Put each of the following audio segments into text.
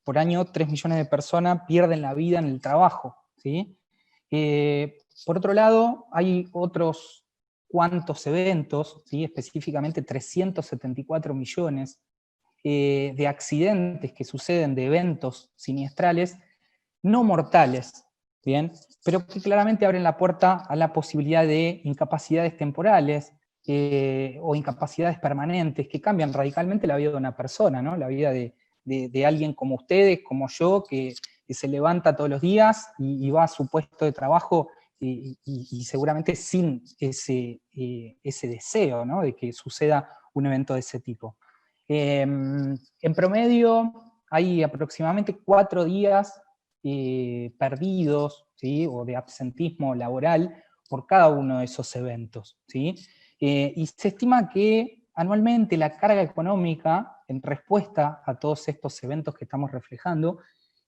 por año 3 millones de personas pierden la vida en el trabajo, ¿sí? Por otro lado, hay otros cuantos eventos, ¿sí? Específicamente 374 millones de accidentes que suceden, de eventos siniestrales, no mortales, ¿bien? Pero que claramente abren la puerta a la posibilidad de incapacidades temporales o incapacidades permanentes que cambian radicalmente la vida de una persona, ¿no? La vida de alguien como ustedes, como yo, que se levanta todos los días y va a su puesto de trabajo y seguramente sin ese deseo, ¿no? De que suceda un evento de ese tipo. En promedio hay aproximadamente 4 días perdidos, ¿sí? O de absentismo laboral por cada uno de esos eventos, ¿sí? Y se estima que anualmente la carga económica en respuesta a todos estos eventos que estamos reflejando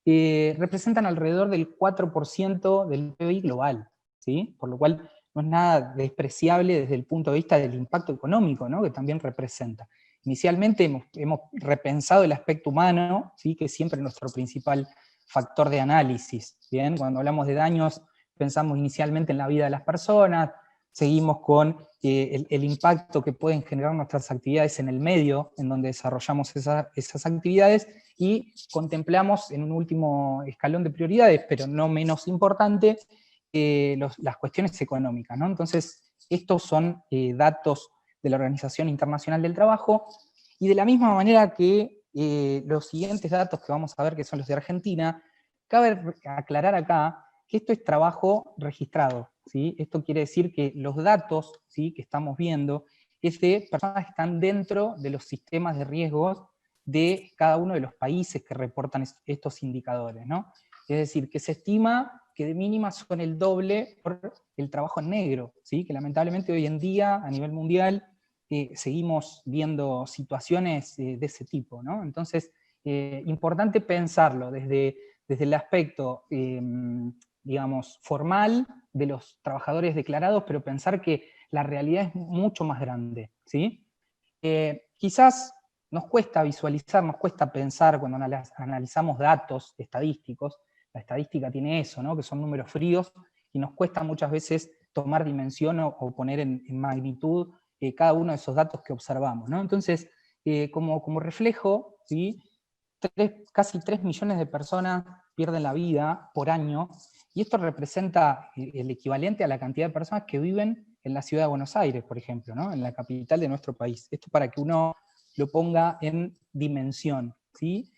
representan alrededor del 4% del PBI global, ¿sí? Por lo cual no es nada despreciable desde el punto de vista del impacto económico, ¿no? Que también representa. Inicialmente hemos repensado el aspecto humano, ¿sí? Que es siempre nuestro principal factor de análisis. ¿Bien? Cuando hablamos de daños, pensamos inicialmente en la vida de las personas, seguimos con el impacto que pueden generar nuestras actividades en el medio en donde desarrollamos esas actividades, y contemplamos en un último escalón de prioridades, pero no menos importante, las cuestiones económicas, ¿no? Entonces, estos son datos de la Organización Internacional del Trabajo, y de la misma manera que los siguientes datos que vamos a ver, que son los de Argentina, cabe aclarar acá que esto es trabajo registrado, ¿sí? Esto quiere decir que los datos, ¿sí?, que estamos viendo es de personas que están dentro de los sistemas de riesgos de cada uno de los países que reportan estos indicadores, ¿no? Es decir, que se estima que de mínima son el doble por el trabajo en negro, ¿sí? Que lamentablemente hoy en día, a nivel mundial, seguimos viendo situaciones de ese tipo, ¿no? Entonces, importante pensarlo desde el aspecto, digamos, formal de los trabajadores declarados, pero pensar que la realidad es mucho más grande, ¿sí? Quizás nos cuesta visualizar, nos cuesta pensar cuando analizamos datos estadísticos. La estadística tiene eso, ¿no? Que son números fríos, y nos cuesta muchas veces tomar dimensión o poner en magnitud cada uno de esos datos que observamos, ¿no? Entonces, como reflejo, ¿sí?, casi 3 millones de personas pierden la vida por año, y esto representa el equivalente a la cantidad de personas que viven en la ciudad de Buenos Aires, por ejemplo, ¿no?, en la capital de nuestro país. Esto para que uno lo ponga en dimensión, ¿sí?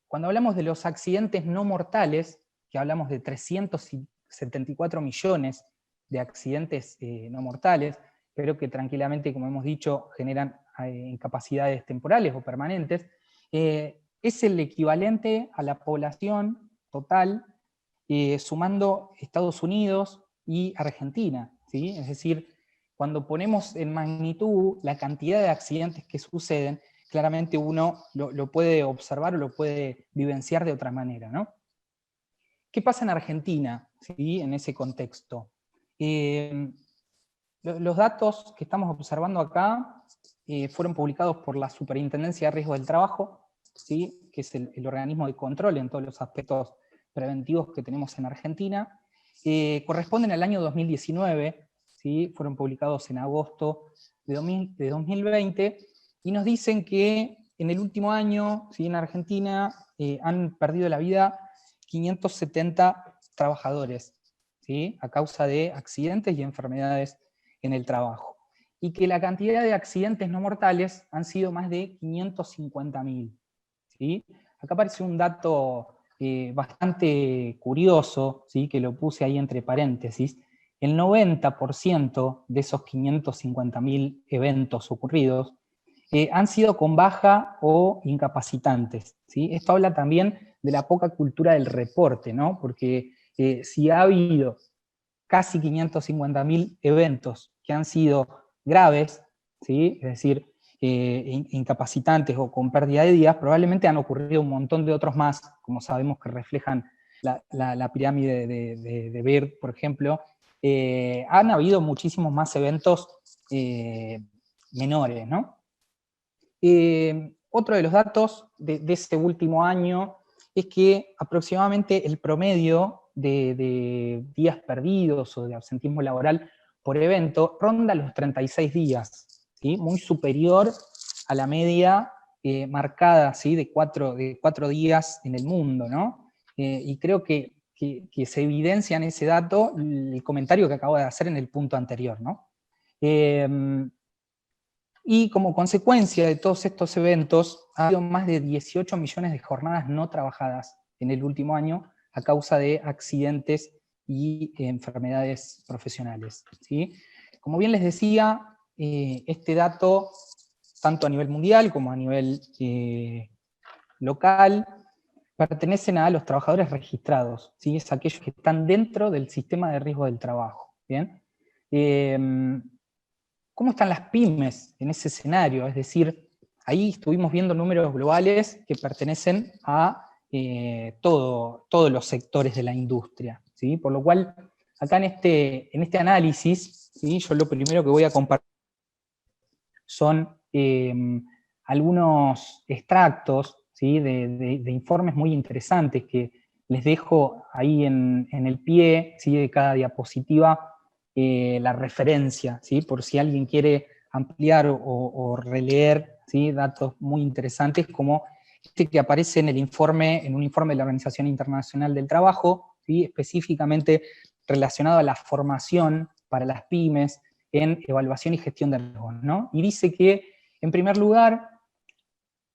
Cuando hablamos de los accidentes no mortales, que hablamos de 374 millones de accidentes no mortales, pero que tranquilamente, como hemos dicho, generan incapacidades temporales o permanentes, es el equivalente a la población total, sumando Estados Unidos y Argentina, ¿sí? Es decir, cuando ponemos en magnitud la cantidad de accidentes que suceden, claramente uno lo puede observar o lo puede vivenciar de otra manera, ¿no? ¿Qué pasa en Argentina, ¿sí?, en ese contexto? Los datos que estamos observando acá fueron publicados por la Superintendencia de Riesgos del Trabajo, ¿sí?, que es el organismo de control en todos los aspectos preventivos que tenemos en Argentina. Corresponden al año 2019, ¿sí?, fueron publicados en agosto de 2020, y nos dicen que en el último año, ¿sí?, en Argentina han perdido la vida 570 trabajadores, ¿sí?, a causa de accidentes y enfermedades en el trabajo. Y que la cantidad de accidentes no mortales han sido más de 550.000. ¿Sí? Acá aparece un dato bastante curioso, ¿sí?, que lo puse ahí entre paréntesis. El 90% de esos 550.000 eventos ocurridos han sido con baja o incapacitantes, ¿sí? Esto habla también de la poca cultura del reporte, ¿no? Porque si ha habido casi 550.000 eventos que han sido graves, ¿sí?, es decir, incapacitantes o con pérdida de días, probablemente han ocurrido un montón de otros más, como sabemos que reflejan la pirámide de Beard, por ejemplo. Han habido muchísimos más eventos menores, ¿no? otro de los datos de este último año es que aproximadamente el promedio de días perdidos o de absentismo laboral por evento ronda los 36 días, ¿sí? Muy superior a la media marcada, ¿sí? de cuatro días en el mundo, ¿no? Y creo que se evidencia en ese dato el comentario que acabo de hacer en el punto anterior, ¿no? Y como consecuencia de todos estos eventos, ha habido más de 18 millones de jornadas no trabajadas en el último año a causa de accidentes y enfermedades profesionales, ¿sí? Como bien les decía, este dato, tanto a nivel mundial como a nivel local, pertenecen a los trabajadores registrados, ¿sí? Es aquellos que están dentro del sistema de riesgo del trabajo, ¿bien? ¿Cómo están las pymes en ese escenario? Es decir, ahí estuvimos viendo números globales que pertenecen a todos los sectores de la industria, ¿sí? Por lo cual, acá en este análisis, ¿sí? Yo lo primero que voy a compartir son algunos extractos, ¿sí? de informes muy interesantes que les dejo ahí en el pie, ¿sí? de cada diapositiva, la referencia, ¿sí? por si alguien quiere ampliar o releer, ¿sí? datos muy interesantes como este que aparece en un informe de la Organización Internacional del Trabajo, ¿sí? específicamente relacionado a la formación para las pymes en evaluación y gestión de riesgos, ¿no? Y dice que, en primer lugar,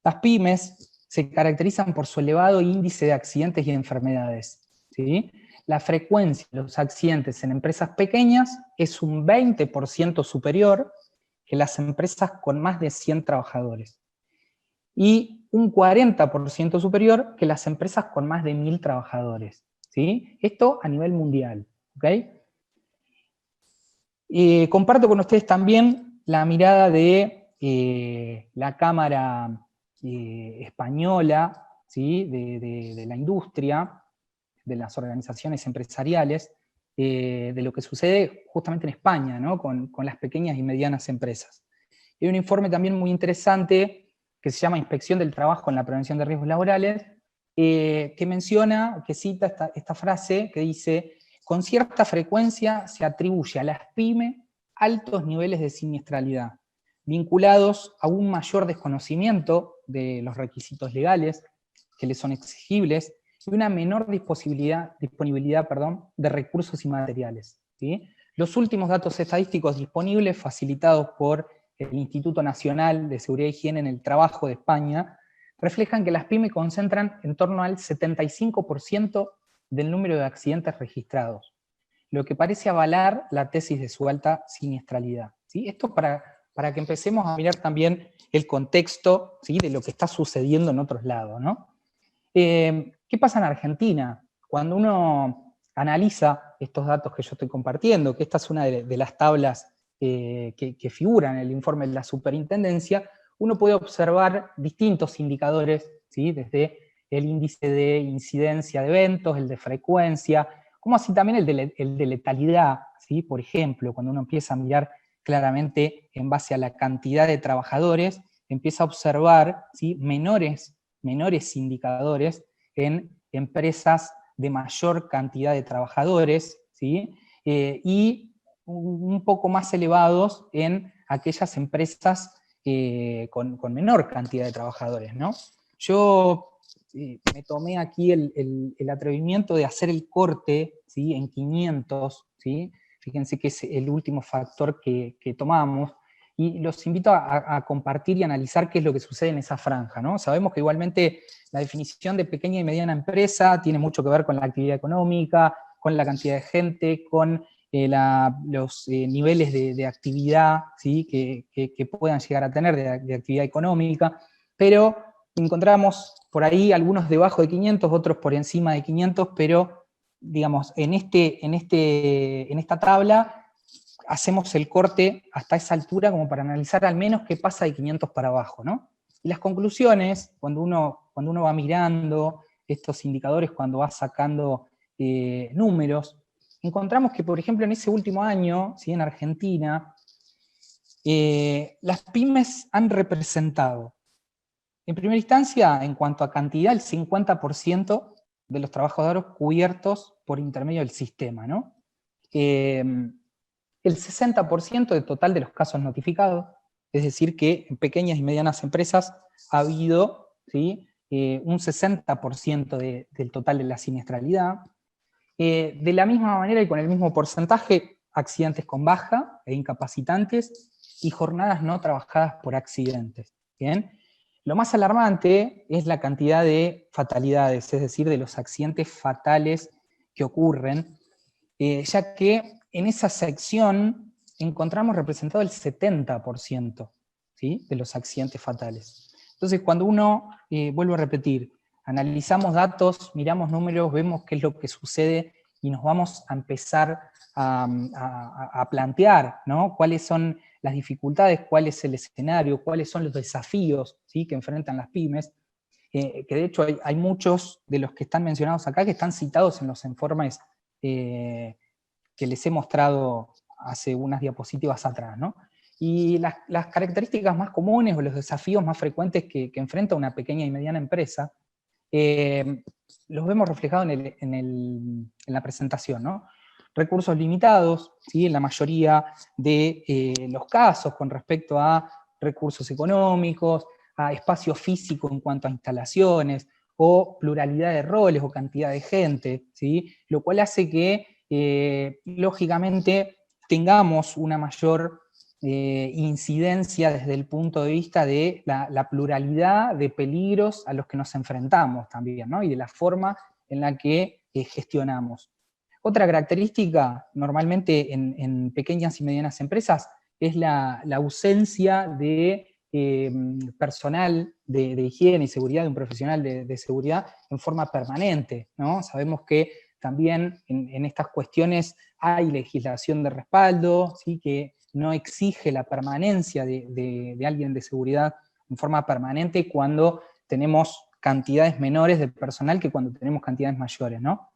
las pymes se caracterizan por su elevado índice de accidentes y enfermedades, ¿sí? La frecuencia de los accidentes en empresas pequeñas es un 20% superior que las empresas con más de 100 trabajadores, y un 40% superior que las empresas con más de 1000 trabajadores, ¿sí? Esto a nivel mundial, ¿ok? Comparto con ustedes también la mirada de la Cámara Española, ¿sí? de la industria, de las organizaciones empresariales, de lo que sucede justamente en España, ¿no? con las pequeñas y medianas empresas. Hay un informe también muy interesante que se llama Inspección del Trabajo en la Prevención de Riesgos Laborales, que menciona, que cita esta frase que dice: con cierta frecuencia se atribuye a las pymes altos niveles de siniestralidad, vinculados a un mayor desconocimiento de los requisitos legales que les son exigibles y una menor disponibilidad de recursos y materiales, ¿sí? Los últimos datos estadísticos disponibles, facilitados por el Instituto Nacional de Seguridad e Higiene en el Trabajo de España, reflejan que las pymes concentran en torno al 75% del número de accidentes registrados, lo que parece avalar la tesis de su alta siniestralidad, ¿sí? Esto para que empecemos a mirar también el contexto, ¿sí? de lo que está sucediendo en otros lados, ¿no? ¿Qué pasa en Argentina? Cuando uno analiza estos datos que yo estoy compartiendo, que esta es una de las tablas que figuran en el informe de la superintendencia, uno puede observar distintos indicadores, ¿sí? Desde el índice de incidencia de eventos, el de frecuencia, como así también el de letalidad, ¿sí? Por ejemplo, cuando uno empieza a mirar claramente en base a la cantidad de trabajadores, empieza a observar, ¿sí? menores indicadores en empresas de mayor cantidad de trabajadores, ¿sí? Y un poco más elevados en aquellas empresas con menor cantidad de trabajadores, ¿no? Yo me tomé aquí el atrevimiento de hacer el corte, ¿sí? en 500, ¿sí? Fíjense que es el último factor que tomamos, y los invito a compartir y analizar qué es lo que sucede en esa franja, ¿no? Sabemos que igualmente la definición de pequeña y mediana empresa tiene mucho que ver con la actividad económica, con la cantidad de gente, con los niveles de actividad, ¿sí? que puedan llegar a tener de actividad económica, pero encontramos por ahí algunos debajo de 500, otros por encima de 500, pero digamos, en esta tabla hacemos el corte hasta esa altura como para analizar al menos qué pasa de 500 para abajo, ¿no? Y las conclusiones, cuando uno va mirando estos indicadores, cuando va sacando números, encontramos que, por ejemplo, en ese último año, ¿sí? en Argentina, las pymes han representado En primera instancia, en cuanto a cantidad, el 50% de los trabajadores cubiertos por intermedio del sistema, ¿no? El 60% del total de los casos notificados, es decir que en pequeñas y medianas empresas ha habido, ¿sí?, un 60% del total de la siniestralidad. De la misma manera y con el mismo porcentaje, accidentes con baja e incapacitantes y jornadas no trabajadas por accidentes. ¿Bien? Lo más alarmante es la cantidad de fatalidades, es decir, de los accidentes fatales que ocurren, ya que en esa sección encontramos representado el 70%, ¿sí?, de los accidentes fatales. Entonces, cuando uno, vuelvo a repetir, analizamos datos, miramos números, vemos qué es lo que sucede y nos vamos a empezar a plantear, ¿no?, cuáles son las dificultades, cuál es el escenario, cuáles son los desafíos, ¿sí?, que enfrentan las pymes, que de hecho hay muchos de los que están mencionados acá que están citados en los informes que les he mostrado hace unas diapositivas atrás, ¿no? Y las características más comunes o los desafíos más frecuentes que enfrenta una pequeña y mediana empresa, los vemos reflejados en la presentación, ¿no? Recursos limitados, ¿sí?, en la mayoría de los casos con respecto a recursos económicos, a espacio físico en cuanto a instalaciones, o pluralidad de roles o cantidad de gente, ¿sí?, lo cual hace que, lógicamente, tengamos una mayor incidencia desde el punto de vista de la pluralidad de peligros a los que nos enfrentamos también, ¿no?, y de la forma en la que gestionamos. Otra característica, normalmente en pequeñas y medianas empresas, es la ausencia de personal de higiene y seguridad, de un profesional de seguridad en forma permanente, ¿no? Sabemos que también en estas cuestiones hay legislación de respaldo, ¿sí?, que no exige la permanencia de alguien de seguridad en forma permanente cuando tenemos cantidades menores de personal que cuando tenemos cantidades mayores, ¿no?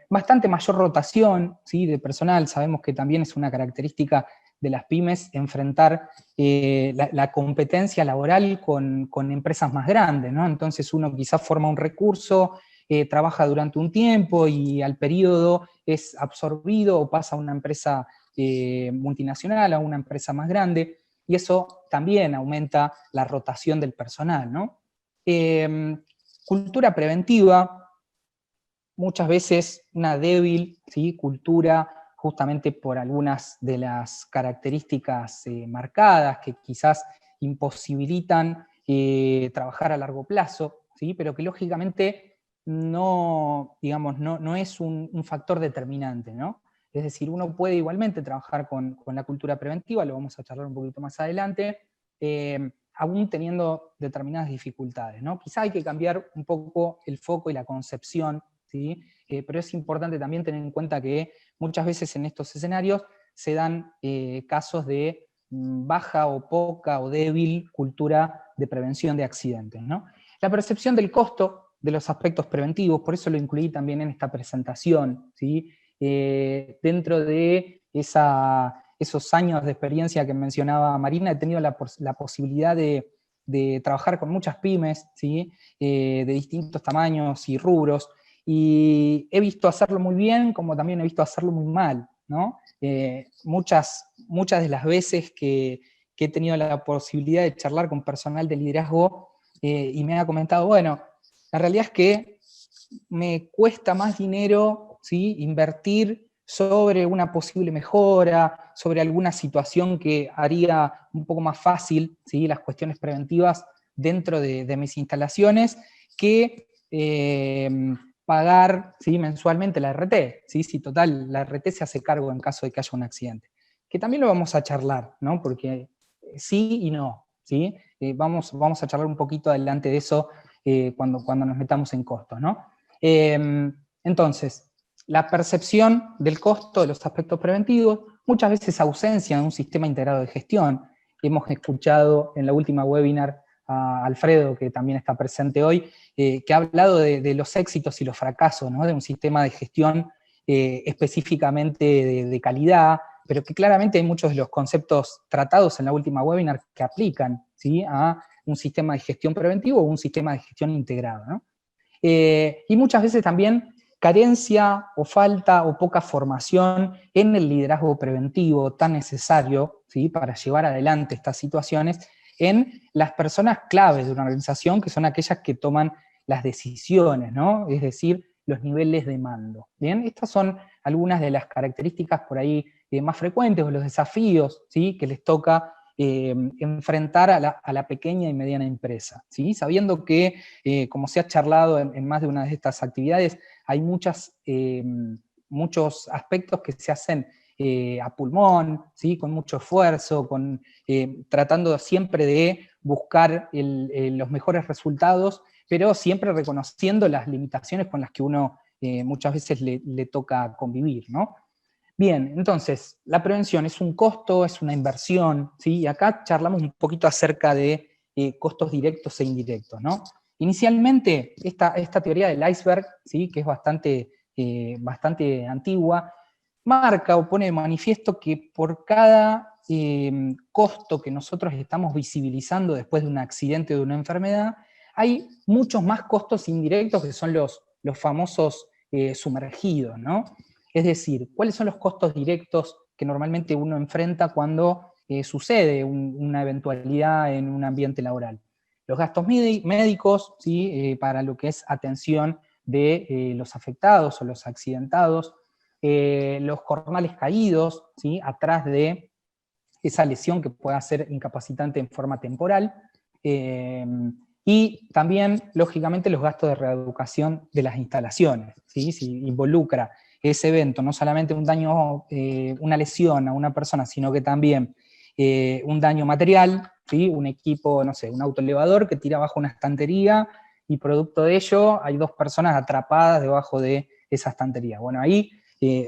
Bastante mayor rotación, ¿sí?, de personal, sabemos que también es una característica de las pymes enfrentar la competencia laboral con empresas más grandes, ¿no? Entonces uno quizás forma un recurso, trabaja durante un tiempo y al periodo es absorbido o pasa a una empresa multinacional, a una empresa más grande, y eso también aumenta la rotación del personal, ¿no? Cultura preventiva, muchas veces una débil, ¿sí?, cultura, justamente por algunas de las características marcadas que quizás imposibilitan trabajar a largo plazo, ¿sí?, pero que lógicamente no, digamos, no es un factor determinante, ¿no? Es decir, uno puede igualmente trabajar con la cultura preventiva, lo vamos a charlar un poquito más adelante, aún teniendo determinadas dificultades, ¿no? Quizá hay que cambiar un poco el foco y la concepción, ¿sí? Pero es importante también tener en cuenta que muchas veces en estos escenarios se dan casos de baja o poca o débil cultura de prevención de accidentes, ¿no? La percepción del costo de los aspectos preventivos, por eso lo incluí también en esta presentación, ¿sí? Dentro de esos años de experiencia que mencionaba Marina, he tenido la posibilidad de trabajar con muchas pymes, ¿sí?, de distintos tamaños y rubros, y he visto hacerlo muy bien, como también he visto hacerlo muy mal, ¿no? Muchas de las veces que he tenido la posibilidad de charlar con personal de liderazgo y me ha comentado, bueno, la realidad es que me cuesta más dinero, ¿sí?, invertir sobre una posible mejora, sobre alguna situación que haría un poco más fácil, ¿sí?, las cuestiones preventivas dentro de mis instalaciones, que pagar, ¿sí?, mensualmente la RT, ¿sí? Si total, la RT se hace cargo en caso de que haya un accidente. Que también lo vamos a charlar, ¿no? Porque sí y no, ¿sí? Vamos a charlar un poquito adelante de eso cuando nos metamos en costos, ¿no? Entonces, la percepción del costo de los aspectos preventivos, muchas veces ausencia de un sistema integrado de gestión. Hemos escuchado en la última webinar a Alfredo, que también está presente hoy, que ha hablado de los éxitos y los fracasos, ¿no?, de un sistema de gestión específicamente de calidad, pero que claramente hay muchos de los conceptos tratados en la última webinar que aplican, ¿sí?, a un sistema de gestión preventivo o un sistema de gestión integrado, ¿no? Y muchas veces también carencia o falta o poca formación en el liderazgo preventivo tan necesario, ¿sí?, para llevar adelante estas situaciones en las personas claves de una organización, que son aquellas que toman las decisiones, ¿no? Es decir, los niveles de mando. Bien, estas son algunas de las características por ahí más frecuentes, o los desafíos, ¿sí?, que les toca enfrentar a la pequeña y mediana empresa, ¿sí? Sabiendo que, como se ha charlado en más de una de estas actividades, hay muchos aspectos que se hacen a pulmón, ¿sí?, con mucho esfuerzo, tratando siempre de buscar los mejores resultados, pero siempre reconociendo las limitaciones con las que uno muchas veces le toca convivir, ¿no? Bien, entonces, la prevención es un costo, es una inversión, ¿sí? Y acá charlamos un poquito acerca de costos directos e indirectos, ¿no? Inicialmente, esta teoría del iceberg, ¿sí?, que es bastante antigua, marca o pone de manifiesto que por cada costo que nosotros estamos visibilizando después de un accidente o de una enfermedad, hay muchos más costos indirectos que son los famosos sumergidos, ¿no? Es decir, ¿cuáles son los costos directos que normalmente uno enfrenta cuando sucede una eventualidad en un ambiente laboral? Los gastos médicos, ¿sí?, para lo que es atención de los afectados o los accidentados, los jornales caídos, ¿sí?, atrás de esa lesión que pueda ser incapacitante en forma temporal, y también, lógicamente, los gastos de reeducación de las instalaciones, ¿sí? Si involucra ese evento no solamente un daño, una lesión a una persona, sino que también un daño material, ¿sí?, un equipo, no sé, un autoelevador que tira bajo una estantería y producto de ello hay 2 personas atrapadas debajo de esa estantería. Bueno, ahí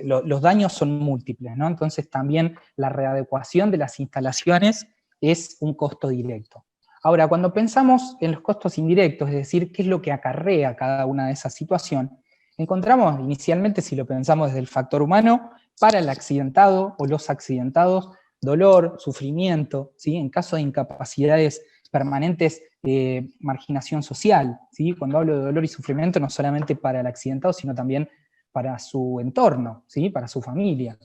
los daños son múltiples, ¿no? Entonces también la readecuación de las instalaciones es un costo directo. Ahora, cuando pensamos en los costos indirectos, es decir, qué es lo que acarrea cada una de esas situaciones, encontramos inicialmente, si lo pensamos desde el factor humano, para el accidentado o los accidentados, dolor, sufrimiento, ¿sí?, en caso de incapacidades permanentes, marginación social, ¿sí? Cuando hablo de dolor y sufrimiento, no solamente para el accidentado, sino también para su entorno, ¿sí?, para su familia.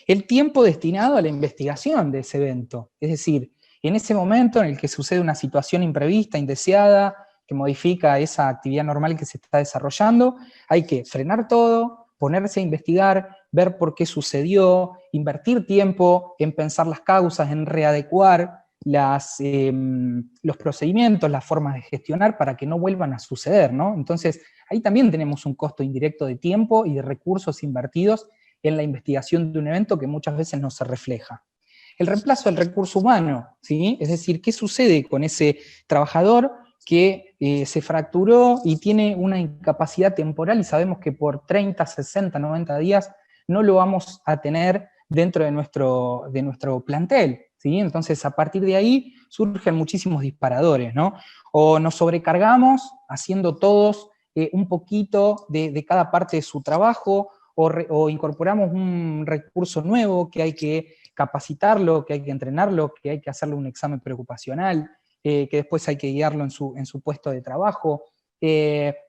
El tiempo destinado a la investigación de ese evento, es decir, en ese momento en el que sucede una situación imprevista, indeseada, que modifica esa actividad normal que se está desarrollando, hay que frenar todo, ponerse a investigar, ver por qué sucedió, invertir tiempo en pensar las causas, en readecuar los procedimientos, las formas de gestionar para que no vuelvan a suceder, ¿no? Entonces, ahí también tenemos un costo indirecto de tiempo y de recursos invertidos en la investigación de un evento que muchas veces no se refleja. El reemplazo del recurso humano, ¿sí? Es decir, ¿qué sucede con ese trabajador que se fracturó y tiene una incapacidad temporal y sabemos que por 30, 60, 90 días no lo vamos a tener dentro de nuestro plantel, ¿sí? Entonces, a partir de ahí surgen muchísimos disparadores, ¿no? O nos sobrecargamos haciendo todos un poquito de cada parte de su trabajo, o incorporamos un recurso nuevo que hay que capacitarlo, que hay que entrenarlo, que hay que hacerle un examen preocupacional, que después hay que guiarlo en su puesto de trabajo.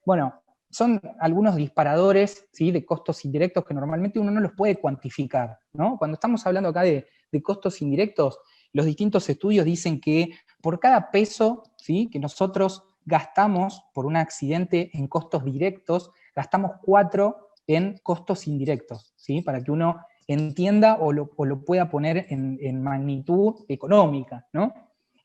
Bueno, son algunos disparadores, ¿sí?, de costos indirectos que normalmente uno no los puede cuantificar, ¿no? Cuando estamos hablando acá de costos indirectos, los distintos estudios dicen que por cada peso, ¿sí?, que nosotros gastamos por un accidente en costos directos, gastamos 4 en costos indirectos, ¿sí?, para que uno entienda o lo pueda poner en magnitud económica, ¿no?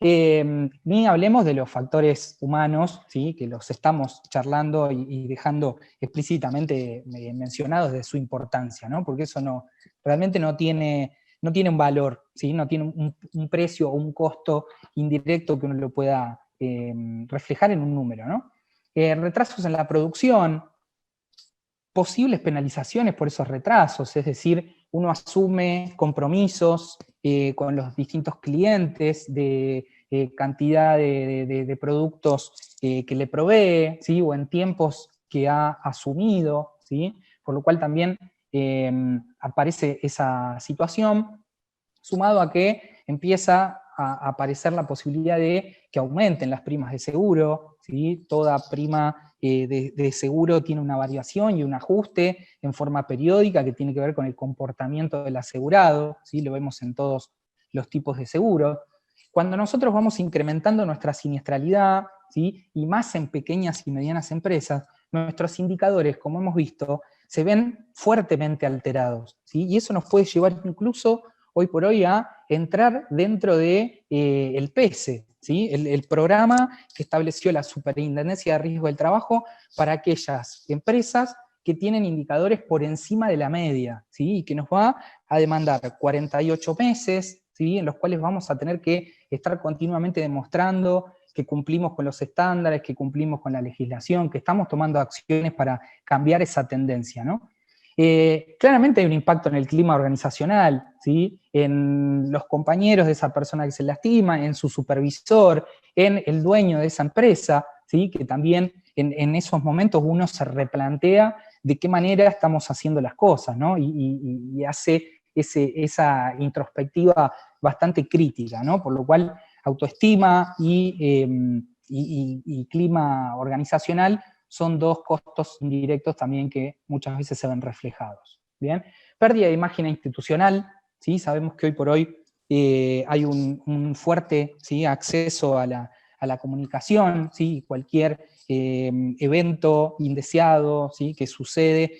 Ni hablemos de los factores humanos, ¿sí?, que los estamos charlando y dejando explícitamente mencionados de su importancia, ¿no? Porque eso realmente no tiene un valor, ¿sí?, no tiene un precio o un costo indirecto que uno lo pueda reflejar en un número, ¿no? Retrasos en la producción, posibles penalizaciones por esos retrasos, es decir, uno asume compromisos con los distintos clientes de cantidad de productos que le provee, ¿sí?, o en tiempos que ha asumido, ¿sí?, por lo cual también aparece esa situación, sumado a que empieza a aparecer la posibilidad de que aumenten las primas de seguro, ¿sí? Toda prima de seguro tiene una variación y un ajuste en forma periódica que tiene que ver con el comportamiento del asegurado, ¿sí? Lo vemos en todos los tipos de seguro. Cuando nosotros vamos incrementando nuestra siniestralidad, ¿sí? Y más en pequeñas y medianas empresas, nuestros indicadores, como hemos visto, se ven fuertemente alterados, ¿sí? Y eso nos puede llevar incluso hoy por hoy a entrar dentro de el PESE, ¿sí? El programa que estableció la Superintendencia de Riesgo del Trabajo para aquellas empresas que tienen indicadores por encima de la media, ¿sí? Y que nos va a demandar 48 meses, ¿sí? En los cuales vamos a tener que estar continuamente demostrando que cumplimos con los estándares, que cumplimos con la legislación, que estamos tomando acciones para cambiar esa tendencia, ¿no? Claramente hay un impacto en el clima organizacional, ¿sí? En los compañeros de esa persona que se lastima, en su supervisor, en el dueño de esa empresa, ¿sí? Que también en esos momentos uno se replantea de qué manera estamos haciendo las cosas, ¿no? Y hace esa introspectiva bastante crítica, ¿no? Por lo cual autoestima y clima organizacional son dos costos indirectos también que muchas veces se ven reflejados. ¿Bien? Pérdida de imagen institucional, ¿sí? Sabemos que hoy por hoy hay un fuerte, ¿sí? Acceso a la comunicación, ¿sí? Cualquier evento indeseado, ¿sí? Que sucede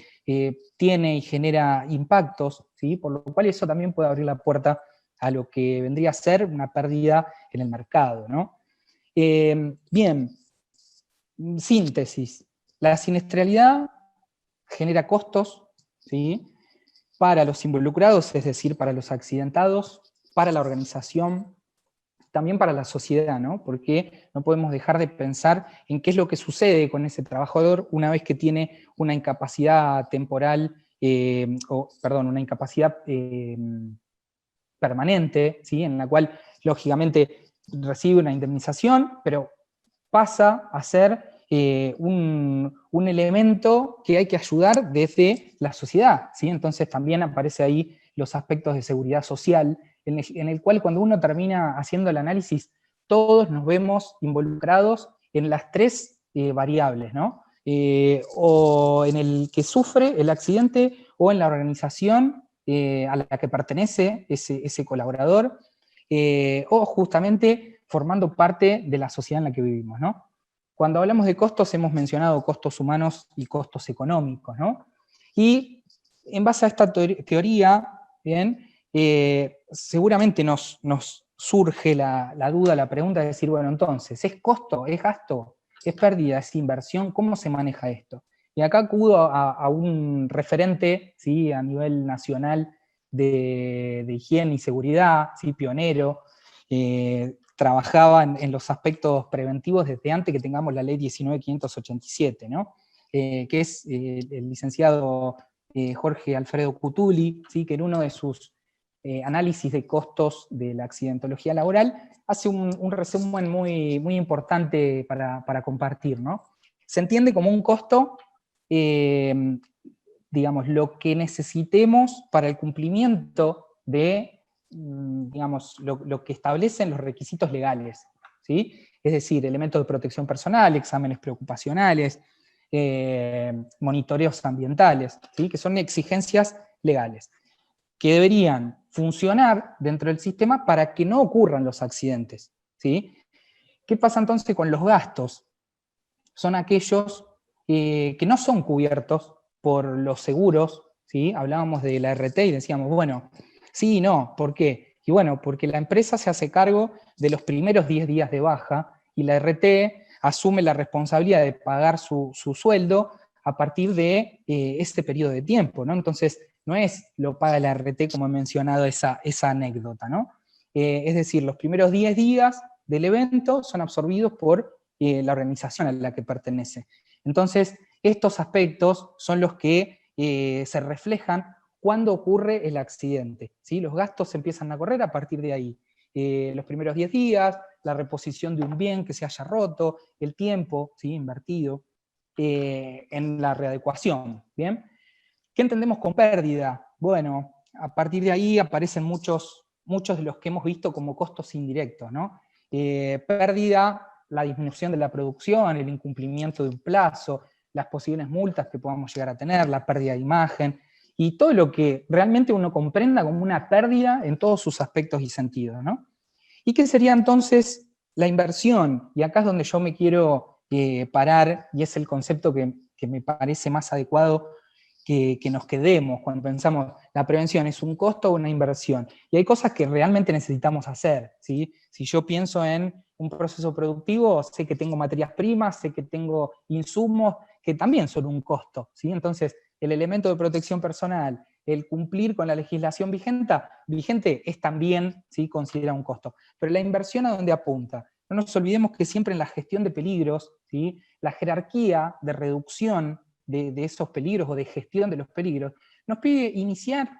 tiene y genera impactos, ¿sí? Por lo cual eso también puede abrir la puerta a lo que vendría a ser una pérdida en el mercado, ¿no? Bien, síntesis. La siniestralidad genera costos, ¿sí? Para los involucrados, es decir, para los accidentados, para la organización, también para la sociedad, ¿no? Porque no podemos dejar de pensar en qué es lo que sucede con ese trabajador una vez que tiene una incapacidad temporal, una incapacidad permanente, ¿sí? En la cual, lógicamente, recibe una indemnización, pero pasa a ser un elemento que hay que ayudar desde la sociedad, ¿sí? Entonces también aparece ahí los aspectos de seguridad social, en el cual cuando uno termina haciendo el análisis, todos nos vemos involucrados en las tres variables, ¿no? O en el que sufre el accidente, o en la organización a la que pertenece ese colaborador, o justamente formando parte de la sociedad en la que vivimos, ¿no? Cuando hablamos de costos hemos mencionado costos humanos y costos económicos, ¿no? Y en base a esta teoría, ¿bien? Seguramente nos surge la duda, la pregunta de decir, bueno, entonces, ¿es costo, es gasto, es pérdida, es inversión? ¿Cómo se maneja esto? Y acá acudo a un referente, ¿sí? A nivel nacional de higiene y seguridad, ¿sí? Pionero, trabajaba en los aspectos preventivos desde antes que tengamos la ley 19.587, ¿no? Que es el licenciado Jorge Alfredo Cutuli, ¿sí? Que en uno de sus análisis de costos de la accidentología laboral hace un resumen muy importante para compartir, ¿no? Se entiende como un costo, digamos, lo que necesitemos para el cumplimiento de, digamos, lo que establecen los requisitos legales, ¿sí? Es decir, elementos de protección personal, exámenes preocupacionales, monitoreos ambientales, ¿sí? Que son exigencias legales, que deberían funcionar dentro del sistema para que no ocurran los accidentes, ¿sí? ¿Qué pasa entonces con los gastos? Son aquellos que no son cubiertos por los seguros, ¿sí? Hablábamos de la RT y decíamos, bueno, sí y no, ¿por qué? Y bueno, porque la empresa se hace cargo de los primeros 10 días de baja y la RT asume la responsabilidad de pagar su sueldo a partir de este periodo de tiempo, ¿no? Entonces, no es lo paga la RT como he mencionado esa anécdota, ¿no? Es decir, los primeros 10 días del evento son absorbidos por la organización a la que pertenece. Entonces, estos aspectos son los que se reflejan cuando ocurre el accidente, ¿sí? Los gastos empiezan a correr a partir de ahí. Los primeros 10 días, la reposición de un bien que se haya roto, el tiempo, ¿sí? Invertido en la readecuación, ¿bien? ¿Qué entendemos con pérdida? Bueno, a partir de ahí aparecen muchos muchos de los que hemos visto como costos indirectos, ¿no? Pérdida, la disminución de la producción, el incumplimiento de un plazo, las posibles multas que podamos llegar a tener, la pérdida de imagen, y todo lo que realmente uno comprenda como una pérdida en todos sus aspectos y sentidos, ¿no? ¿Y qué sería entonces la inversión? Y acá es donde yo me quiero parar, y es el concepto que me parece más adecuado que nos quedemos cuando pensamos la prevención, ¿es un costo o una inversión? Y hay cosas que realmente necesitamos hacer, ¿sí? Si yo pienso en un proceso productivo, sé que tengo materias primas, sé que tengo insumos, que también son un costo, ¿sí? Entonces, el elemento de protección personal, el cumplir con la legislación vigente es también, ¿sí?, considera un costo. Pero la inversión, ¿a dónde apunta? No nos olvidemos que siempre en la gestión de peligros, ¿sí?, la jerarquía de reducción de esos peligros o de gestión de los peligros, nos pide iniciar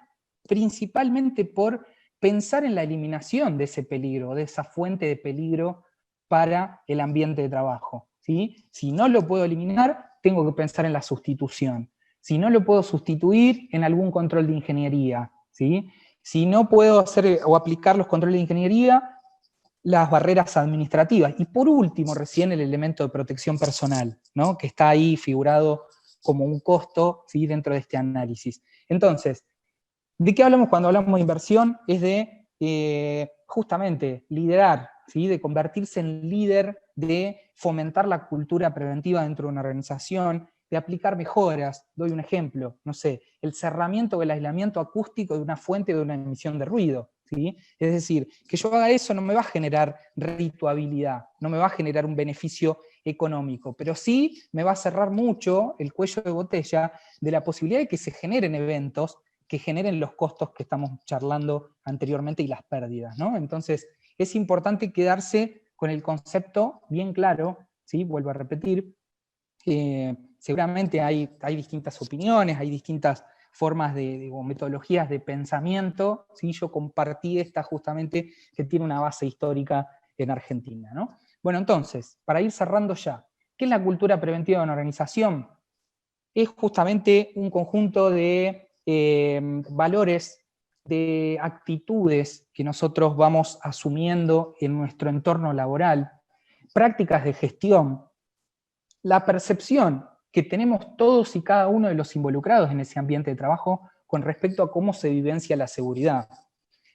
principalmente por pensar en la eliminación de ese peligro, de esa fuente de peligro para el ambiente de trabajo, ¿sí? Si no lo puedo eliminar, tengo que pensar en la sustitución. Si no lo puedo sustituir, en algún control de ingeniería, ¿sí? Si no puedo hacer o aplicar los controles de ingeniería, las barreras administrativas. Y por último, recién el elemento de protección personal, ¿no?, que está ahí figurado como un costo, ¿sí?, dentro de este análisis. Entonces, ¿de qué hablamos cuando hablamos de inversión? Es de justamente liderar, ¿sí?, de convertirse en líder, de fomentar la cultura preventiva dentro de una organización, de aplicar mejoras. Doy un ejemplo, no sé, el cerramiento o el aislamiento acústico de una fuente de una emisión de ruido, ¿sí? Es decir, que yo haga eso no me va a generar redituabilidad, no me va a generar un beneficio económico, pero sí me va a cerrar mucho el cuello de botella de la posibilidad de que se generen eventos que generen los costos que estamos charlando anteriormente y las pérdidas, ¿no? Entonces, es importante quedarse con el concepto bien claro, ¿sí? Vuelvo a repetir, seguramente hay distintas opiniones, hay distintas formas o metodologías de pensamiento, ¿sí? Yo compartí esta justamente que tiene una base histórica en Argentina, ¿no? Bueno, entonces, para ir cerrando ya, ¿qué es la cultura preventiva de una organización? Es justamente un conjunto de valores, de actitudes que nosotros vamos asumiendo en nuestro entorno laboral, prácticas de gestión, la percepción que tenemos todos y cada uno de los involucrados en ese ambiente de trabajo con respecto a cómo se vivencia la seguridad,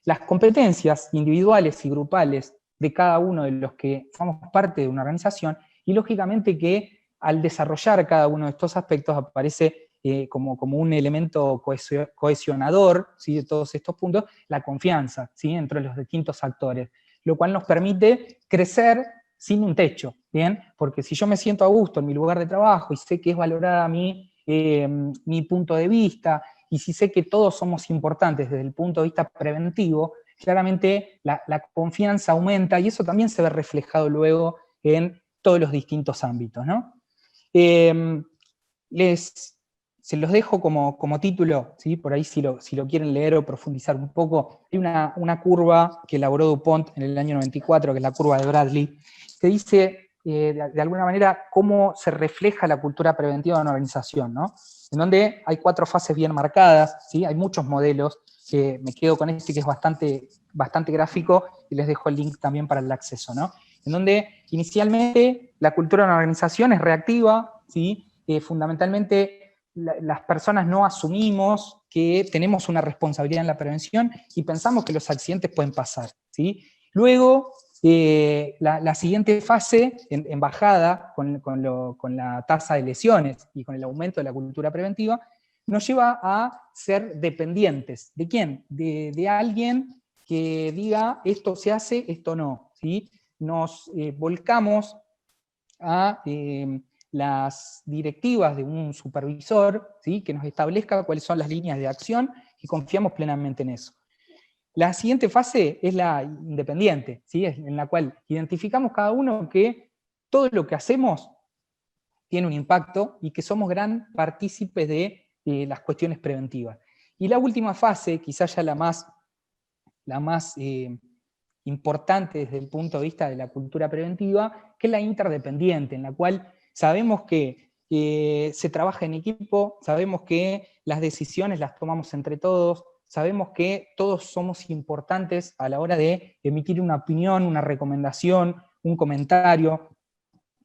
las competencias individuales y grupales de cada uno de los que formamos parte de una organización, y lógicamente que al desarrollar cada uno de estos aspectos aparece como un elemento cohesionador, ¿sí?, de todos estos puntos, la confianza, ¿sí?, entre los distintos actores, lo cual nos permite crecer sin un techo, ¿bien? Porque si yo me siento a gusto en mi lugar de trabajo y sé que es valorada mi punto de vista, y si sé que todos somos importantes desde el punto de vista preventivo, claramente la confianza aumenta, y eso también se ve reflejado luego en todos los distintos ámbitos, ¿no? Se los dejo como título, ¿sí?, por ahí si lo quieren leer o profundizar un poco. Hay una curva que elaboró DuPont en el año 94, que es la curva de Bradley, que dice, de alguna manera, cómo se refleja la cultura preventiva de una organización, ¿no? En donde hay 4 fases bien marcadas, ¿sí? Hay muchos modelos, me quedo con este que es bastante gráfico, y les dejo el link también para el acceso, ¿no? En donde inicialmente la cultura de una organización es reactiva, ¿sí? Fundamentalmente las personas no asumimos que tenemos una responsabilidad en la prevención y pensamos que los accidentes pueden pasar, ¿sí? Luego, la siguiente fase, en bajada, con la tasa de lesiones y con el aumento de la cultura preventiva, nos lleva a ser dependientes. ¿De quién? De alguien que diga esto se hace, esto no, ¿sí? Nos volcamos a las directivas de un supervisor, ¿sí?, que nos establezca cuáles son las líneas de acción, y confiamos plenamente en eso. La siguiente fase es la independiente, ¿sí?, en la cual identificamos cada uno que todo lo que hacemos tiene un impacto y que somos gran partícipes de las cuestiones preventivas. Y la última fase, quizás ya la más importante desde el punto de vista de la cultura preventiva, que es la interdependiente, en la cual sabemos que se trabaja en equipo, sabemos que las decisiones las tomamos entre todos, sabemos que todos somos importantes a la hora de emitir una opinión, una recomendación, un comentario,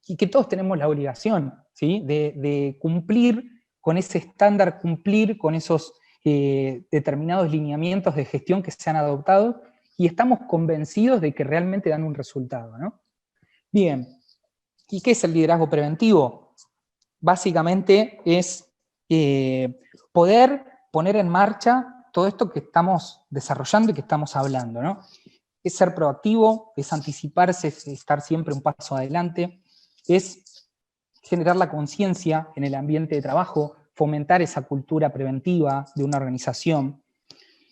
y que todos tenemos la obligación, ¿sí?, de cumplir con ese estándar, cumplir con esos determinados lineamientos de gestión que se han adoptado, y estamos convencidos de que realmente dan un resultado, ¿no? Bien, ¿y qué es el liderazgo preventivo? Básicamente es poder poner en marcha todo esto que estamos desarrollando y que estamos hablando, ¿no? Es ser proactivo, es anticiparse, es estar siempre un paso adelante, es generar la conciencia en el ambiente de trabajo, fomentar esa cultura preventiva de una organización,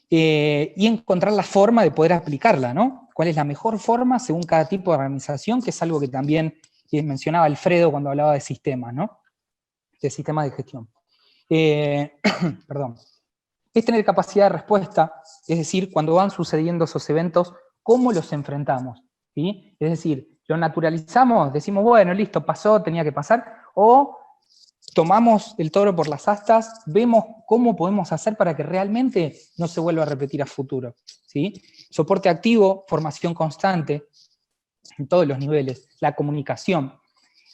y encontrar la forma de poder aplicarla, ¿no? ¿Cuál es la mejor forma según cada tipo de organización? Que es algo que también mencionaba Alfredo cuando hablaba de sistemas, ¿no? De sistemas de gestión. Perdón. Es tener capacidad de respuesta, es decir, cuando van sucediendo esos eventos, ¿cómo los enfrentamos? ¿Sí? Es decir, lo naturalizamos, decimos, bueno, listo, pasó, tenía que pasar, o tomamos el toro por las astas, vemos cómo podemos hacer para que realmente no se vuelva a repetir a futuro, ¿sí? Soporte activo, formación constante, en todos los niveles, la comunicación,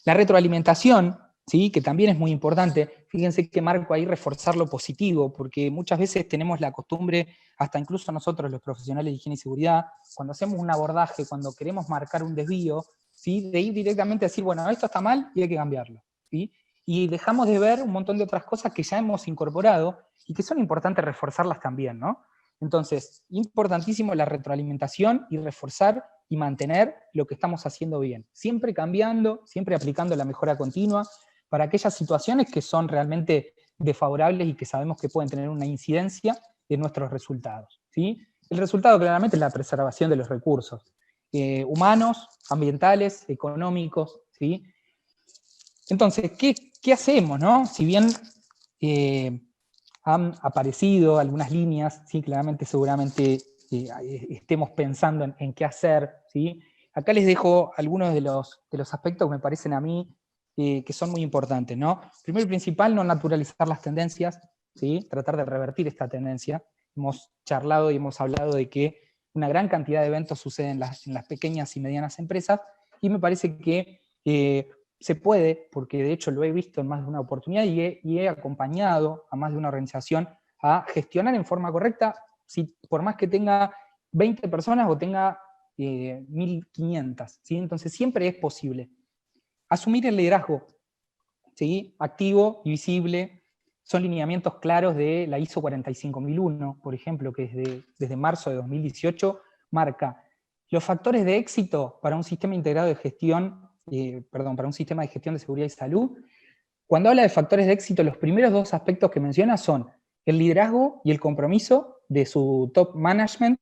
la retroalimentación, ¿sí?, que también es muy importante. Fíjense que marco ahí reforzar lo positivo, porque muchas veces tenemos la costumbre, hasta incluso nosotros los profesionales de higiene y seguridad, cuando hacemos un abordaje, cuando queremos marcar un desvío, ¿sí?, de ir directamente a decir, bueno, esto está mal y hay que cambiarlo, ¿sí? Y dejamos de ver un montón de otras cosas que ya hemos incorporado y que son importantes reforzarlas también, ¿no? Entonces, importantísimo la retroalimentación y reforzar y mantener lo que estamos haciendo bien. Siempre cambiando, siempre aplicando la mejora continua para aquellas situaciones que son realmente desfavorables y que sabemos que pueden tener una incidencia en nuestros resultados, ¿sí? El resultado claramente es la preservación de los recursos humanos, ambientales, económicos, ¿sí? Entonces, ¿qué hacemos, no? Si bien han aparecido algunas líneas, ¿sí?, claramente seguramente estemos pensando en qué hacer, ¿sí? Acá les dejo algunos de los aspectos que me parecen a mí que son muy importantes, ¿no? Primero y principal, no naturalizar las tendencias, ¿sí?, tratar de revertir esta tendencia. Hemos charlado y hemos hablado de que una gran cantidad de eventos suceden en las pequeñas y medianas empresas, y me parece que se puede, porque de hecho lo he visto en más de una oportunidad y he acompañado a más de una organización a gestionar en forma correcta, si, por más que tenga 20 personas o tenga 1500, ¿sí? Entonces siempre es posible. Asumir el liderazgo, ¿sí?, activo y visible, son lineamientos claros de la ISO 45001, por ejemplo, que desde marzo de 2018 marca los factores de éxito para un sistema integrado de gestión, para un sistema de gestión de seguridad y salud. Cuando habla de factores de éxito, los primeros dos aspectos que menciona son el liderazgo y el compromiso de su top management,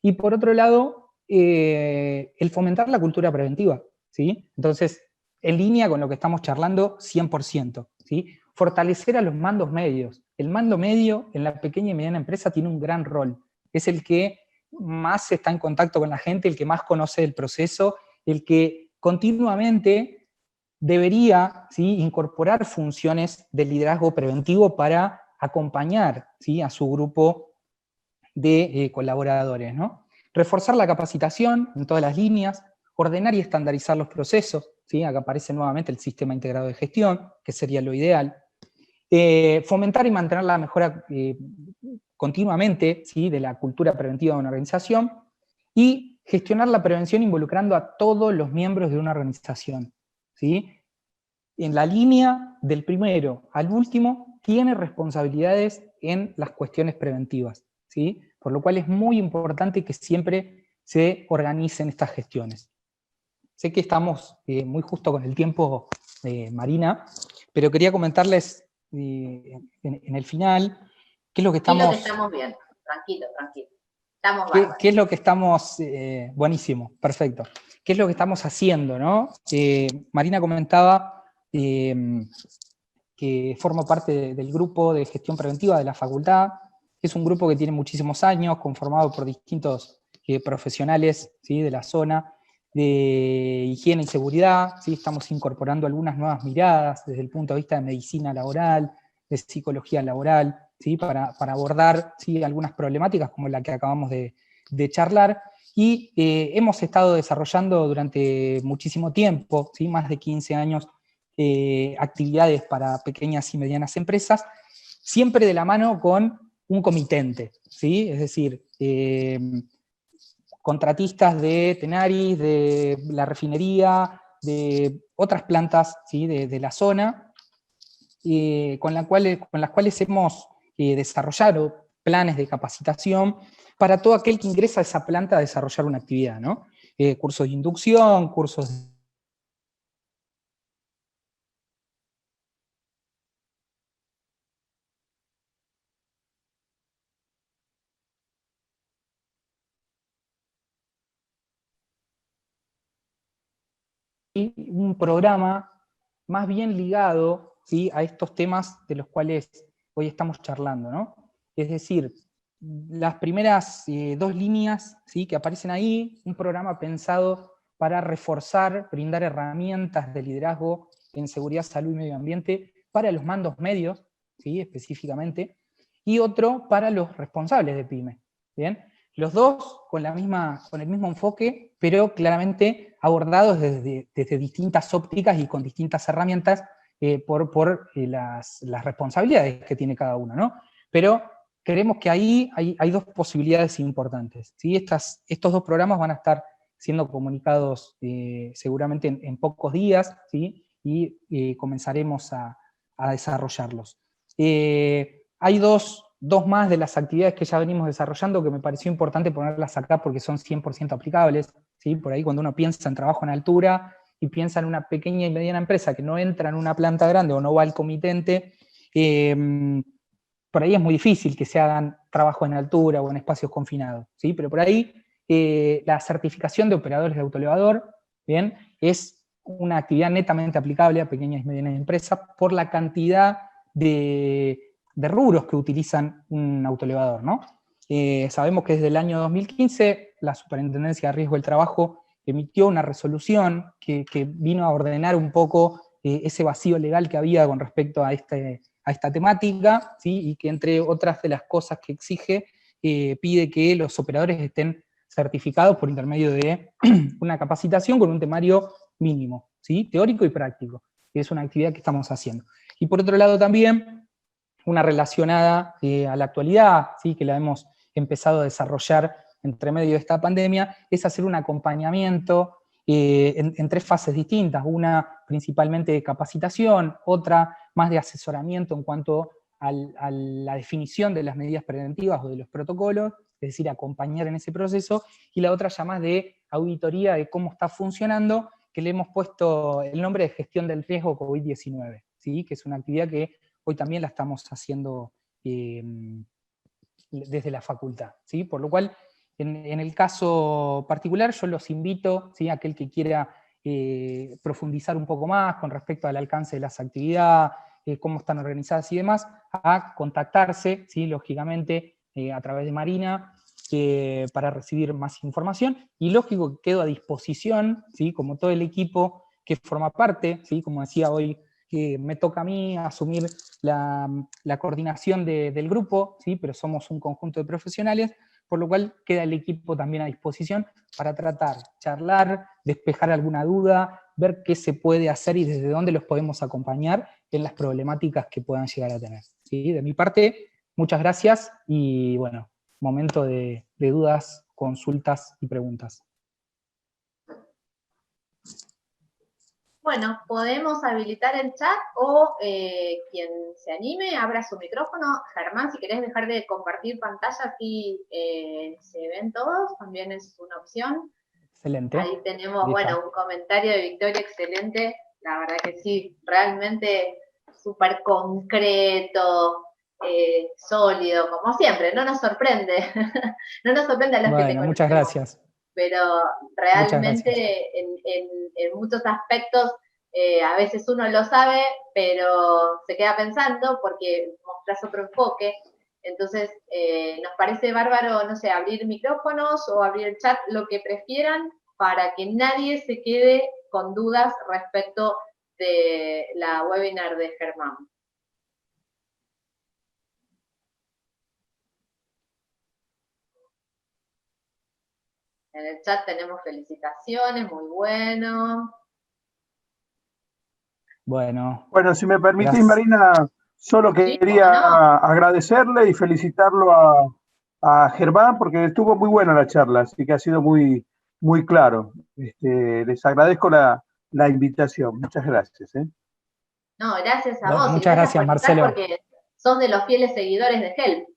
y por otro lado, el fomentar la cultura preventiva, ¿sí? Entonces, en línea con lo que estamos charlando, 100%, ¿sí? Fortalecer a los mandos medios. El mando medio en la pequeña y mediana empresa tiene un gran rol. Es el que más está en contacto con la gente, el que más conoce el proceso, el que continuamente debería, ¿sí?, incorporar funciones de liderazgo preventivo para acompañar, ¿sí?, a su grupo de colaboradores, ¿no? Reforzar la capacitación en todas las líneas, ordenar y estandarizar los procesos, ¿sí? Acá aparece nuevamente el sistema integrado de gestión, que sería lo ideal. Fomentar y mantener la mejora continuamente, ¿sí?, de la cultura preventiva de una organización, y gestionar la prevención involucrando a todos los miembros de una organización, ¿sí? En la línea del primero al último, tiene responsabilidades en las cuestiones preventivas, ¿sí? Por lo cual es muy importante que siempre se organicen estas gestiones. Sé que estamos muy justo con el tiempo, Marina, pero quería comentarles en el final qué es lo que estamos... Tranquilo que estamos bien, tranquilo, tranquilo. Estamos bárbaros. ¿Qué es lo que estamos... buenísimo, perfecto. ¿Qué es lo que estamos haciendo, no? Marina comentaba que formo parte del grupo de gestión preventiva de la facultad, que es un grupo que tiene muchísimos años, conformado por distintos profesionales, ¿sí?, de la zona, de higiene y seguridad, ¿sí? Estamos incorporando algunas nuevas miradas desde el punto de vista de medicina laboral, de psicología laboral, ¿sí? Para abordar, ¿sí? algunas problemáticas como la que acabamos de charlar, y hemos estado desarrollando durante muchísimo tiempo, ¿sí? Más de 15 años, actividades para pequeñas y medianas empresas, siempre de la mano con un comitente, ¿sí? Es decir, contratistas de Tenaris, de la refinería, de otras plantas, ¿sí? de la zona, con las cuales hemos desarrollado planes de capacitación para todo aquel que ingresa a esa planta a desarrollar una actividad, ¿no? Cursos de inducción, cursos de un programa más bien ligado, ¿sí? a estos temas de los cuales hoy estamos charlando, ¿no? Es decir, las primeras 2 líneas, ¿sí? que aparecen ahí, un programa pensado para reforzar, brindar herramientas de liderazgo en seguridad, salud y medio ambiente para los mandos medios, ¿sí? específicamente, y otro para los responsables de PYME. ¿Bien? Los dos con el mismo enfoque, pero claramente abordados desde distintas ópticas y con distintas herramientas por las responsabilidades que tiene cada uno, ¿no? Pero creemos que ahí hay 2 posibilidades importantes, ¿sí? Estos 2 programas van a estar siendo comunicados seguramente en pocos días, ¿sí? Y comenzaremos a desarrollarlos. Hay dos más de las actividades que ya venimos desarrollando que me pareció importante ponerlas acá porque son 100% aplicables, ¿sí? Por ahí cuando uno piensa en trabajo en altura y piensa en una pequeña y mediana empresa que no entra en una planta grande o no va al comitente, por ahí es muy difícil que se hagan trabajo en altura o en espacios confinados, ¿sí? Pero por ahí la certificación de operadores de autoelevador, ¿bien? Es una actividad netamente aplicable a pequeñas y medianas empresas por la cantidad de rubros que utilizan un autoelevador, ¿no? Sabemos que desde el año 2015 la Superintendencia de Riesgo del Trabajo emitió una resolución que vino a ordenar un poco ese vacío legal que había con respecto a esta temática, ¿sí? Y que entre otras de las cosas que exige, pide que los operadores estén certificados por intermedio de una capacitación con un temario mínimo, ¿sí? Teórico y práctico, que es una actividad que estamos haciendo. Y por otro lado también, una relacionada a la actualidad, ¿sí? Que la hemos empezado a desarrollar entre medio de esta pandemia, es hacer un acompañamiento en 3 fases distintas, una principalmente de capacitación, otra más de asesoramiento en cuanto a la definición de las medidas preventivas o de los protocolos, es decir, acompañar en ese proceso, y la otra ya más de auditoría de cómo está funcionando, que le hemos puesto el nombre de gestión del riesgo COVID-19, ¿sí? Que es una actividad que hoy también la estamos haciendo desde la facultad, ¿sí? Por lo cual, en el caso particular, yo los invito, ¿sí? A aquel que quiera profundizar un poco más con respecto al alcance de las actividades, cómo están organizadas y demás, a contactarse, ¿sí? Lógicamente, a través de Marina, para recibir más información, y lógico que quedo a disposición, ¿sí? Como todo el equipo que forma parte, ¿sí? Como decía hoy, que me toca a mí asumir la coordinación del grupo, ¿sí? Pero somos un conjunto de profesionales, por lo cual queda el equipo también a disposición para tratar, charlar, despejar alguna duda, ver qué se puede hacer y desde dónde los podemos acompañar en las problemáticas que puedan llegar a tener, ¿sí? De mi parte, muchas gracias y bueno, momento de dudas, consultas y preguntas. Bueno, podemos habilitar el chat o quien se anime, abra su micrófono. Germán, si querés dejar de compartir pantalla, así se ven todos, también es una opción. Excelente. Ahí tenemos, bueno, un comentario de Victoria excelente. La verdad que sí, realmente súper concreto, sólido, como siempre. No nos sorprende. No nos sorprende a los que te conocemos. Muchas gracias. Pero realmente en muchos aspectos a veces uno lo sabe, pero se queda pensando porque mostrás otro enfoque. Entonces, nos parece bárbaro, no sé, abrir micrófonos o abrir el chat, lo que prefieran, para que nadie se quede con dudas respecto de la webinar de Germán. En el chat tenemos felicitaciones, muy bueno. Bueno, Bueno, si me permitís, gracias. Marina, solo Sí, ¿cómo quería no? agradecerle y felicitarlo a Germán porque estuvo muy buena la charla, así que ha sido muy, muy claro. Les agradezco la invitación. Muchas gracias. No, gracias a Bueno, vos y muchas gracias gracias, por estar Marcelo. porque sos de los fieles seguidores de Help.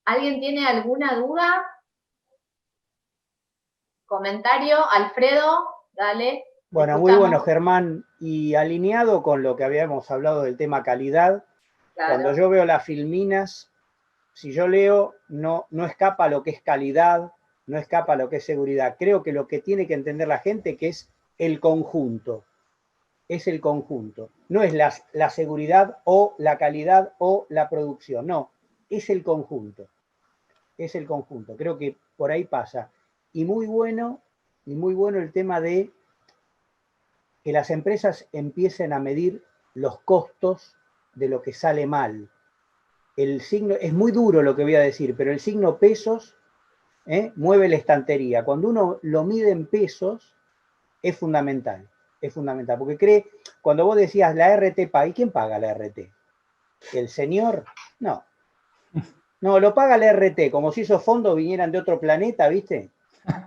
¿Alguien tiene alguna duda? ¿Comentario? Alfredo, dale, te Bueno, muy bueno, escuchamos. Germán. Y alineado con lo que habíamos hablado del tema calidad, cuando Claro. yo veo las filminas, si yo leo, no escapa lo que es calidad, no escapa lo que es seguridad. Creo que lo que tiene que entender la gente que es el conjunto. Es el conjunto. No es la seguridad o la calidad o la producción. No, es el conjunto. Es el conjunto. Creo que por ahí pasa. Y muy bueno el tema de que las empresas empiecen a medir los costos de lo que sale mal. El signo, es muy duro lo que voy a decir, pero el signo pesos mueve la estantería. Cuando uno lo mide en pesos, es fundamental. Es fundamental, porque cuando vos decías la RT paga, ¿y quién paga la RT? ¿El señor? No. No, lo paga la RT, como si esos fondos vinieran de otro planeta, ¿viste?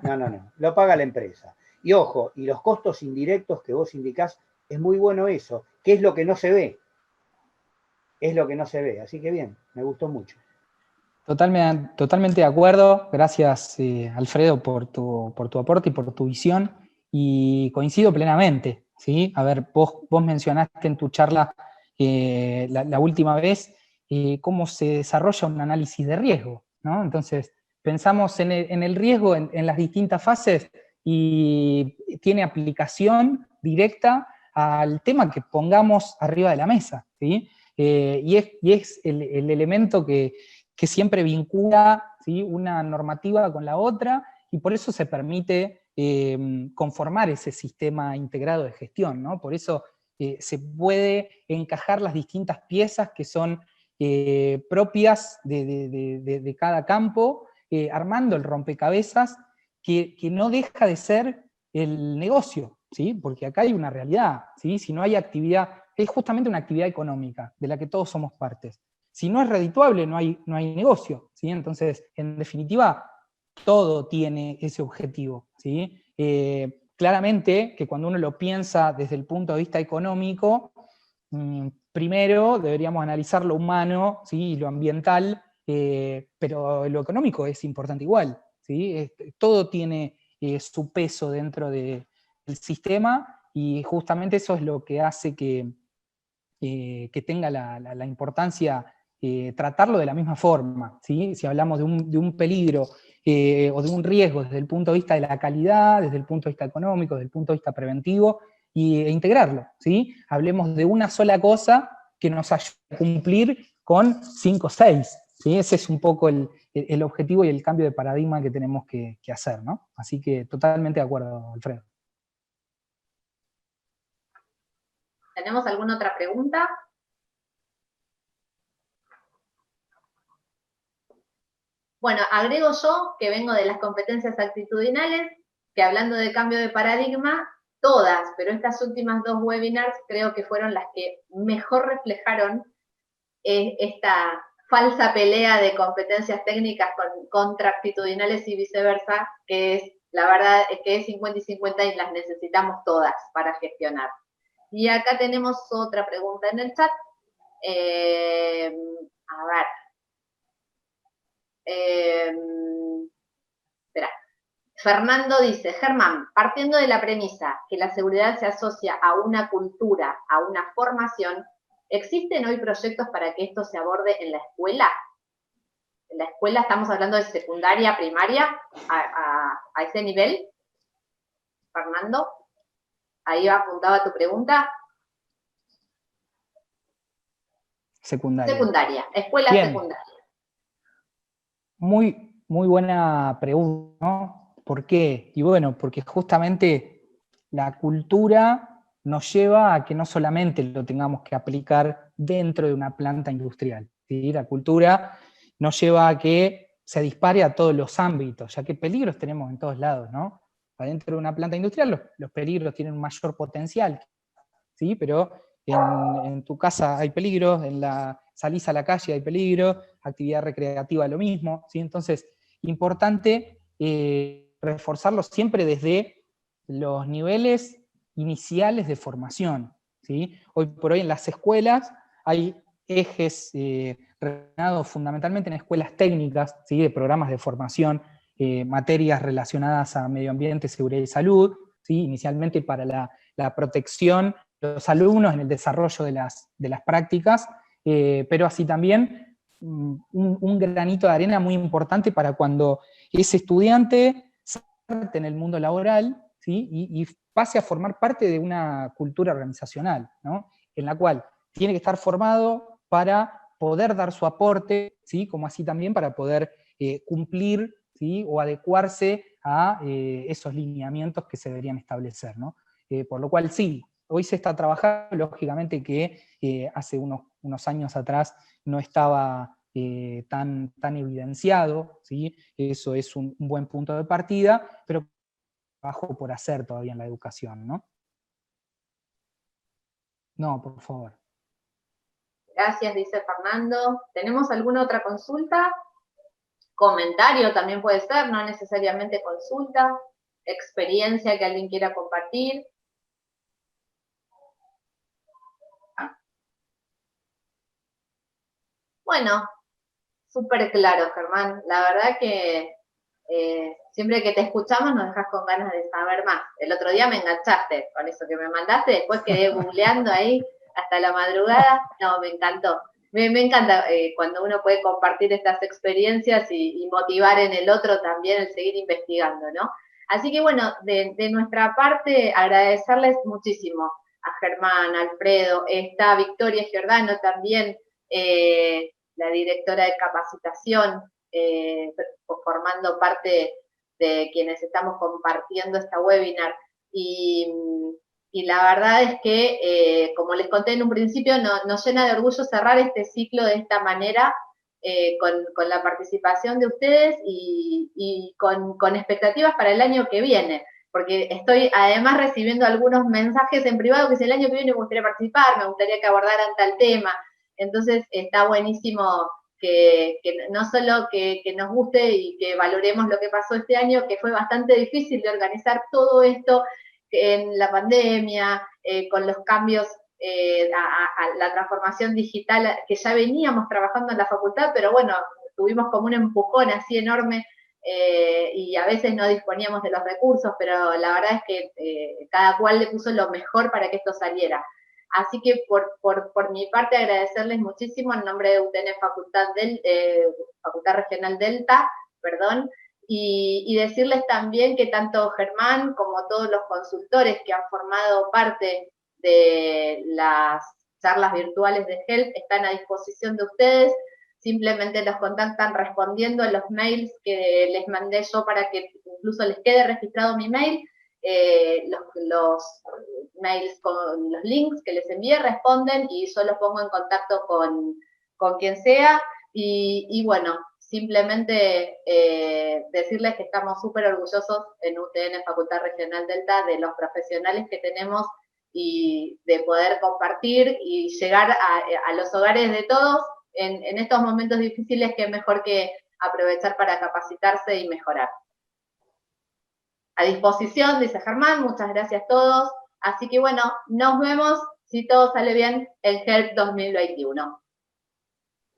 No, lo paga la empresa. Y ojo, y los costos indirectos que vos indicás, es muy bueno eso, que es lo que no se ve. Es lo que no se ve, así que bien, me gustó mucho. Totalmente de acuerdo. Gracias, Alfredo, por tu aporte y por tu visión. Y coincido plenamente, ¿sí? A ver, vos mencionaste en tu charla la última vez cómo se desarrolla un análisis de riesgo, ¿no? Entonces, pensamos en el riesgo en las distintas fases y tiene aplicación directa al tema que pongamos arriba de la mesa, ¿sí? Y es el elemento que siempre vincula, ¿sí?, una normativa con la otra, y por eso se permite conformar ese sistema integrado de gestión, ¿no? Por eso se puede encajar las distintas piezas que son propias de cada campo, armando el rompecabezas que no deja de ser el negocio, ¿sí? Porque acá hay una realidad, ¿sí? Si no hay actividad, es justamente una actividad económica de la que todos somos partes. Si no es redituable, no hay negocio, ¿sí? Entonces, en definitiva, todo tiene ese objetivo, ¿sí? Claramente que cuando uno lo piensa desde el punto de vista económico, primero deberíamos analizar lo humano, ¿sí?, y lo ambiental, pero lo económico es importante igual, ¿sí? Todo tiene su peso dentro del sistema, y justamente eso es lo que hace que tenga la importancia tratarlo de la misma forma, ¿sí? Si hablamos de un peligro o de un riesgo desde el punto de vista de la calidad, desde el punto de vista económico, desde el punto de vista preventivo, e integrarlo, ¿sí? Hablemos de una sola cosa que nos ayude a cumplir con 5 o 6, ¿sí? Ese es un poco el objetivo y el cambio de paradigma que tenemos que hacer, ¿no? Así que totalmente de acuerdo, Alfredo. ¿Tenemos alguna otra pregunta? Bueno, agrego yo, que vengo de las competencias actitudinales, que hablando de cambio de paradigma, todas, pero estas últimas 2 webinars creo que fueron las que mejor reflejaron esta falsa pelea de competencias técnicas contra actitudinales y viceversa, que es, la verdad, que es 50 y 50 y las necesitamos todas para gestionar. Y acá tenemos otra pregunta en el chat. A ver. Espera. Fernando dice, Germán, partiendo de la premisa que la seguridad se asocia a una cultura, a una formación, ¿existen hoy proyectos para que esto se aborde en la escuela? En la escuela estamos hablando de secundaria, primaria, a ese nivel. Fernando, ahí va apuntada tu pregunta. Secundaria. Secundaria, escuela Bien. secundaria. Muy buena pregunta, ¿no? ¿Por qué? Y bueno, porque justamente la cultura nos lleva a que no solamente lo tengamos que aplicar dentro de una planta industrial, ¿sí? La cultura nos lleva a que se dispare a todos los ámbitos, ya que peligros tenemos en todos lados, ¿no? Adentro de una planta industrial los peligros tienen un mayor potencial, ¿sí? Pero en tu casa hay peligros, salís a la calle hay peligro, actividad recreativa lo mismo, ¿sí? Entonces, importante reforzarlo siempre desde los niveles iniciales de formación, ¿sí? Hoy por hoy en las escuelas hay ejes relacionados fundamentalmente en escuelas técnicas, ¿sí? De programas de formación, materias relacionadas a medio ambiente, seguridad y salud, ¿sí? Inicialmente para la protección de los alumnos en el desarrollo de las prácticas, pero así también un granito de arena muy importante para cuando ese estudiante salte en el mundo laboral, ¿sí? y pase a formar parte de una cultura organizacional, ¿no? En la cual tiene que estar formado para poder dar su aporte, ¿sí? Como así también para poder cumplir, ¿sí? O adecuarse a esos lineamientos que se deberían establecer, ¿no? Por lo cual sí, hoy se está trabajando, lógicamente que hace unos años atrás no estaba tan evidenciado, ¿sí? Eso es un buen punto de partida, pero trabajo por hacer todavía en la educación, ¿no? No, por favor. Gracias, dice Fernando. ¿Tenemos alguna otra consulta? Comentario también puede ser, no necesariamente consulta. Experiencia que alguien quiera compartir. Bueno, súper claro, Germán. La verdad que siempre que te escuchamos nos dejas con ganas de saber más. El otro día me enganchaste con eso que me mandaste, después quedé googleando ahí hasta la madrugada. No, me encantó. Me encanta cuando uno puede compartir estas experiencias y motivar en el otro también el seguir investigando, ¿no? Así que bueno, de nuestra parte, agradecerles muchísimo a Germán, a Alfredo, está Victoria Giordano también, la directora de capacitación, formando parte de quienes estamos compartiendo esta webinar. Y la verdad es que, como les conté en un principio, nos llena de orgullo cerrar este ciclo de esta manera, con la participación de ustedes y con expectativas para el año que viene. Porque estoy además recibiendo algunos mensajes en privado que si el año que viene me gustaría participar, me gustaría que abordaran tal tema. Entonces está buenísimo que no solo que nos guste y que valoremos lo que pasó este año, que fue bastante difícil de organizar todo esto en la pandemia, con los cambios a la transformación digital que ya veníamos trabajando en la facultad, pero bueno, tuvimos como un empujón así enorme y a veces no disponíamos de los recursos, pero la verdad es que cada cual le puso lo mejor para que esto saliera. Así que por mi parte agradecerles muchísimo en nombre de UTN Facultad Regional Delta, perdón, y decirles también que tanto Germán como todos los consultores que han formado parte de las charlas virtuales de HELP están a disposición de ustedes. Simplemente los contactan respondiendo a los mails que les mandé yo para que incluso les quede registrado mi mail. Los mails con los links que les envié responden y yo los pongo en contacto con quien sea. Y bueno, simplemente decirles que estamos súper orgullosos en UTN Facultad Regional Delta de los profesionales que tenemos y de poder compartir y llegar a los hogares de todos en estos momentos difíciles, que es mejor que aprovechar para capacitarse y mejorar. A disposición, dice Germán, muchas gracias a todos. Así que bueno, nos vemos, si todo sale bien, el HELP 2021.